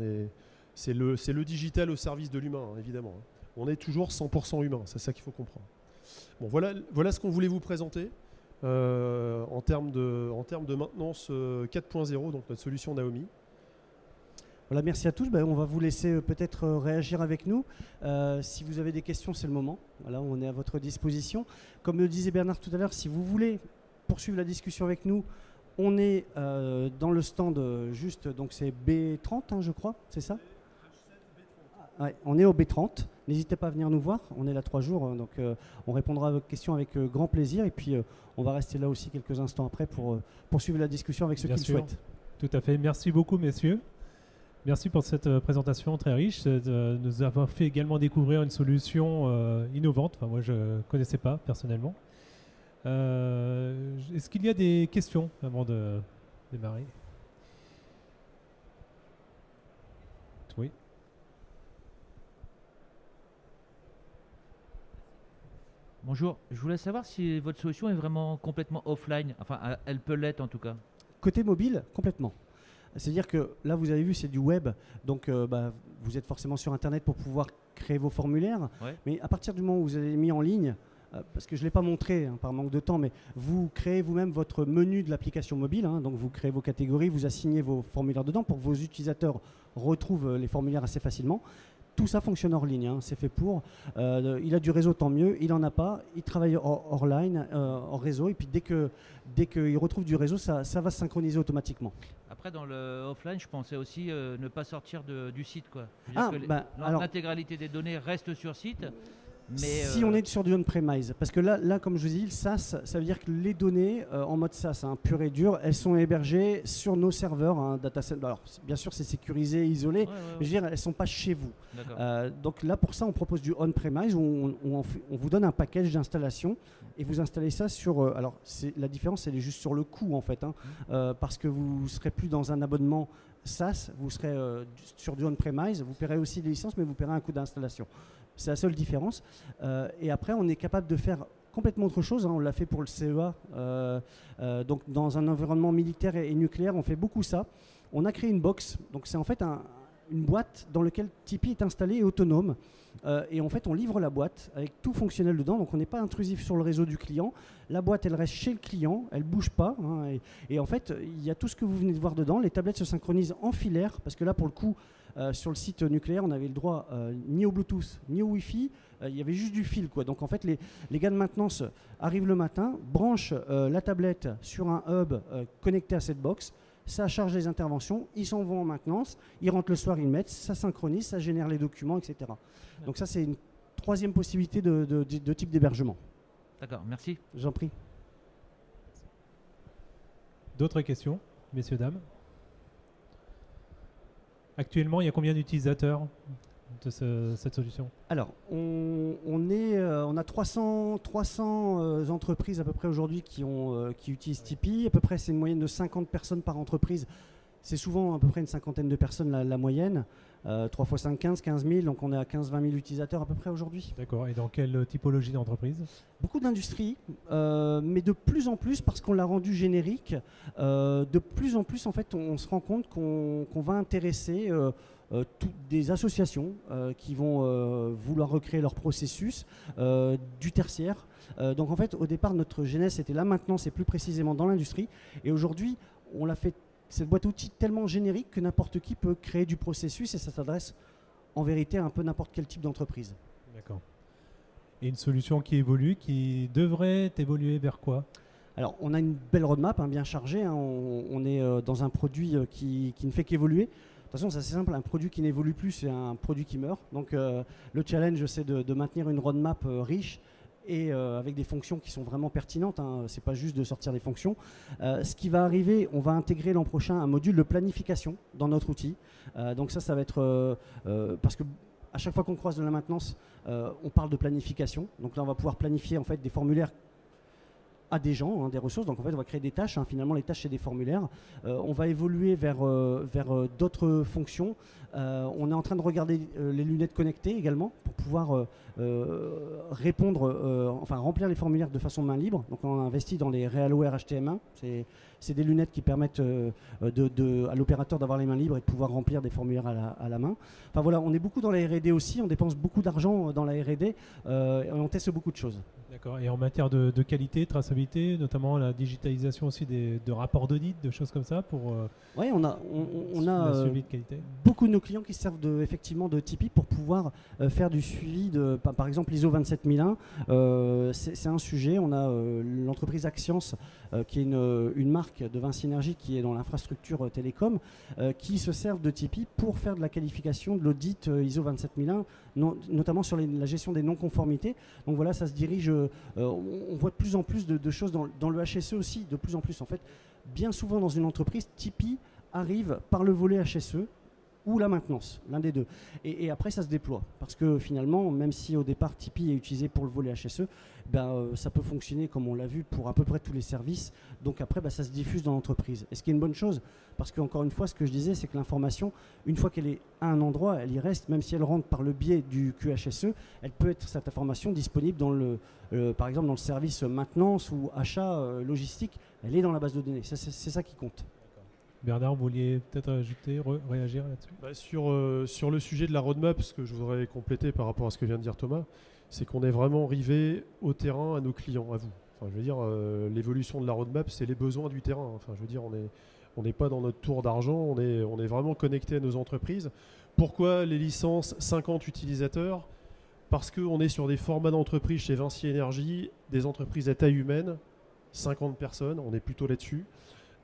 C'est le digital au service de l'humain, hein, évidemment. On est toujours 100% humain, c'est ça qu'il faut comprendre. Bon, voilà ce qu'on voulait vous présenter en termes de maintenance 4.0, donc notre solution Naomi. Voilà, merci à tous. On va vous laisser peut-être réagir avec nous. Si vous avez des questions, c'est le moment. Voilà, on est à votre disposition. Comme le disait Bernard tout à l'heure, si vous voulez poursuivre la discussion avec nous, on est dans le stand juste, donc c'est B30, hein, je crois, c'est ça? Ouais, on est au B30. N'hésitez pas à venir nous voir. On est là 3 jours, donc on répondra à vos questions avec grand plaisir. Et puis, on va rester là aussi quelques instants après pour poursuivre la discussion avec ceux qui le souhaitent. Tout à fait. Merci beaucoup, messieurs. Merci pour cette présentation très riche, de nous avoir fait également découvrir une solution innovante. Enfin, moi, je ne connaissais pas personnellement. Est-ce qu'il y a des questions avant de démarrer? Oui. Bonjour, je voulais savoir si votre solution est vraiment complètement offline. Enfin, elle peut l'être en tout cas. Côté mobile, complètement. C'est-à-dire que là, vous avez vu, c'est du web, donc vous êtes forcément sur Internet pour pouvoir créer vos formulaires. Ouais. Mais à partir du moment où vous avez mis en ligne, parce que je ne l'ai pas montré hein, par manque de temps, mais vous créez vous-même votre menu de l'application mobile, hein, donc vous créez vos catégories, vous assignez vos formulaires dedans pour que vos utilisateurs retrouvent les formulaires assez facilement. Tout ça fonctionne hors ligne, hein, c'est fait pour. Il a du réseau, tant mieux. Il n'en a pas. Il travaille hors ligne, hors réseau. Et puis dès qu'il retrouve du réseau, ça va se synchroniser automatiquement. Après, dans le offline, je pensais aussi ne pas sortir du site, quoi. L'intégralité des données reste sur site. Mais si on est sur du on-premise, parce que là, comme je vous dis, le SaaS, ça veut dire que les données en mode SaaS, hein, pur et dur, elles sont hébergées sur nos serveurs, hein, data center. Alors, bien sûr, c'est sécurisé, isolé, mais je veux dire, elles ne sont pas chez vous. Donc là, pour ça, on propose du on-premise où on vous donne un package d'installation et vous installez ça sur. Alors, la différence, elle est juste sur le coût, en fait, hein, parce que vous ne serez plus dans un abonnement SaaS, vous serez sur du on-premise, vous paierez aussi des licences, mais vous paierez un coût d'installation. C'est la seule différence. Et après, on est capable de faire complètement autre chose. Hein. On l'a fait pour le CEA. Donc, dans un environnement militaire et nucléaire, on fait beaucoup ça. On a créé une box. Donc, c'est en fait une boîte dans laquelle Tipeee est installé et autonome. Et en fait, on livre la boîte avec tout fonctionnel dedans. Donc, on n'est pas intrusif sur le réseau du client. La boîte, elle reste chez le client. Elle ne bouge pas. Hein. Et en fait, il y a tout ce que vous venez de voir dedans. Les tablettes se synchronisent en filaire. Parce que là, pour le coup, sur le site nucléaire, on avait le droit ni au Bluetooth, ni au Wi-Fi. Il y avait juste du fil, quoi. Donc en fait, les gars de maintenance arrivent le matin, branchent la tablette sur un hub connecté à cette box. Ça charge les interventions. Ils s'en vont en maintenance. Ils rentrent le soir, ils mettent. Ça synchronise, ça génère les documents, etc. Donc ça, c'est une troisième possibilité de type d'hébergement. D'accord, merci. J'en prie. D'autres questions, messieurs, dames? Actuellement, il y a combien d'utilisateurs de cette solution? Alors, on a 300 entreprises à peu près aujourd'hui qui utilisent Tipeee. À peu près, c'est une moyenne de 50 personnes par entreprise. C'est souvent à peu près une cinquantaine de personnes la moyenne. 3 x 5, 15 000. Donc on est à 15-20 000 utilisateurs à peu près aujourd'hui. D'accord. Et dans quelle typologie d'entreprise? Beaucoup d'industries, mais de plus en plus, parce qu'on l'a rendu générique, de plus en plus, en fait, on se rend compte qu'on va intéresser des associations qui vont vouloir recréer leur processus, du tertiaire. Donc en fait, au départ, notre genèse était là. Maintenant, c'est plus précisément dans l'industrie. Et aujourd'hui, on l'a fait, cette boîte à outils tellement générique que n'importe qui peut créer du processus et ça s'adresse en vérité à un peu n'importe quel type d'entreprise. D'accord. Et une solution qui évolue, qui devrait évoluer vers quoi? Alors, on a une belle roadmap bien chargée. On est dans un produit qui ne fait qu'évoluer. De toute façon, c'est assez simple. Un produit qui n'évolue plus, c'est un produit qui meurt. Donc, le challenge, c'est de maintenir une roadmap riche et avec des fonctions qui sont vraiment pertinentes. C'est pas juste de sortir des fonctions. Ce qui va arriver, on va intégrer l'an prochain un module de planification dans notre outil. Donc ça va être... parce que à chaque fois qu'on croise de la maintenance, on parle de planification. Donc là, on va pouvoir planifier en fait des formulaires à des gens, des ressources. Donc en fait, on va créer des tâches. Finalement, les tâches, c'est des formulaires. On va évoluer vers d'autres fonctions. On est en train de regarder les lunettes connectées également pour pouvoir remplir les formulaires de façon main libre. Donc on a investi dans les RealWear HTM1. C'est des lunettes qui permettent à l'opérateur d'avoir les mains libres et de pouvoir remplir des formulaires à la main. Enfin voilà, on est beaucoup dans la R&D aussi. On dépense beaucoup d'argent dans la R&D et on teste beaucoup de choses. D'accord. Et en matière de qualité, traçabilité, notamment la digitalisation aussi de rapports d'audit, de choses comme ça pour oui, on a suivi de qualité. Beaucoup de nos clients qui servent effectivement de Tipeee pour pouvoir faire du suivi de, par exemple, l'ISO 27001. C'est un sujet. On a l'entreprise Axience, qui est une marque de Vinci Énergie qui est dans l'infrastructure télécom, qui se servent de Tipeee pour faire de la qualification de l'audit ISO 27001, notamment sur la gestion des non-conformités. Donc voilà, ça se dirige. On voit de plus en plus de choses dans le HSE aussi, de plus en plus. En fait, bien souvent dans une entreprise, Tipeee arrive par le volet HSE ou la maintenance, l'un des deux. Et après, ça se déploie. Parce que finalement, même si au départ, Tipeee est utilisé pour le volet HSE, ça peut fonctionner, comme on l'a vu, pour à peu près tous les services. Donc après, ça se diffuse dans l'entreprise. Et ce qui est une bonne chose, parce qu'encore une fois, ce que je disais, c'est que l'information, une fois qu'elle est à un endroit, elle y reste, même si elle rentre par le biais du QHSE, elle peut être, cette information, disponible par exemple dans le service maintenance ou achat logistique, elle est dans la base de données. C'est ça qui compte. Bernard, vous vouliez peut-être ajouter, réagir là-dessus? Sur le sujet de la roadmap, ce que je voudrais compléter par rapport à ce que vient de dire Thomas, c'est qu'on est vraiment arrivé au terrain, à nos clients, à vous. Enfin, je veux dire, l'évolution de la roadmap, c'est les besoins du terrain. Enfin, je veux dire, on n'est pas dans notre tour d'argent, on est vraiment connecté à nos entreprises. Pourquoi les licences 50 utilisateurs? Parce qu'on est sur des formats d'entreprise chez Vinci Énergie, des entreprises à taille humaine, 50 personnes, on est plutôt là-dessus.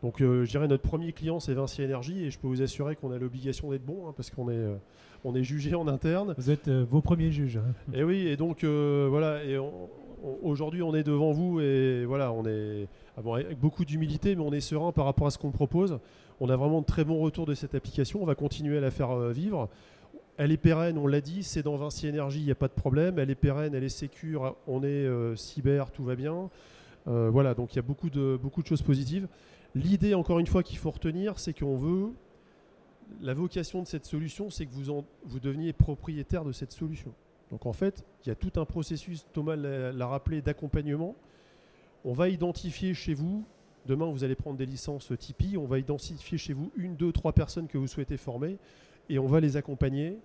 Donc je dirais notre premier client c'est Vinci Énergie et je peux vous assurer qu'on a l'obligation d'être bon parce qu'on est jugé en interne. Vous êtes vos premiers juges. Et oui, et donc voilà, et aujourd'hui on est devant vous et voilà, on est avec beaucoup d'humilité mais on est serein par rapport à ce qu'on propose. On a vraiment de très bons retours de cette application, on va continuer à la faire vivre. Elle est pérenne, on l'a dit, c'est dans Vinci Énergie, il n'y a pas de problème. Elle est pérenne, elle est sécure, on est cyber, tout va bien. Voilà, donc il y a beaucoup de choses positives. L'idée, encore une fois, qu'il faut retenir, c'est qu'on veut... La vocation de cette solution, c'est que vous deveniez propriétaire de cette solution. Donc en fait, il y a tout un processus, Thomas l'a rappelé, d'accompagnement. On va identifier chez vous, demain vous allez prendre des licences Tipeee, on va identifier chez vous 1, 2, 3 personnes que vous souhaitez former et on va les accompagner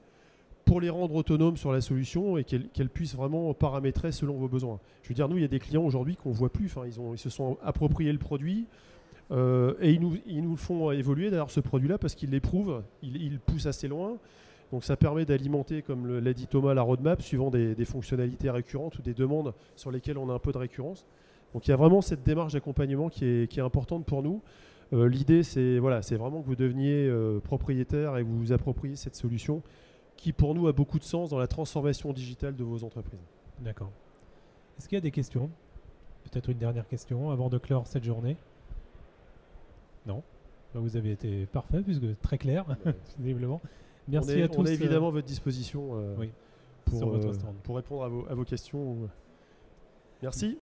pour les rendre autonomes sur la solution et qu'elles puissent vraiment paramétrer selon vos besoins. Je veux dire, nous, il y a des clients aujourd'hui qu'on ne voit plus, enfin, ils se sont appropriés le produit, et ils nous font évoluer d'ailleurs ce produit-là parce qu'ils l'éprouvent, ils poussent assez loin. Donc ça permet d'alimenter, comme l'a dit Thomas, la roadmap suivant des fonctionnalités récurrentes ou des demandes sur lesquelles on a un peu de récurrence. Donc il y a vraiment cette démarche d'accompagnement qui est importante pour nous. L'idée, c'est vraiment que vous deveniez propriétaire et que vous vous appropriez cette solution qui pour nous a beaucoup de sens dans la transformation digitale de vos entreprises. D'accord. Est-ce qu'il y a des questions? Peut-être une dernière question avant de clore cette journée? Non. Vous avez été parfait, puisque très clair, visiblement. Merci à tous. On est évidemment à votre disposition oui, pour répondre à vos questions. Merci.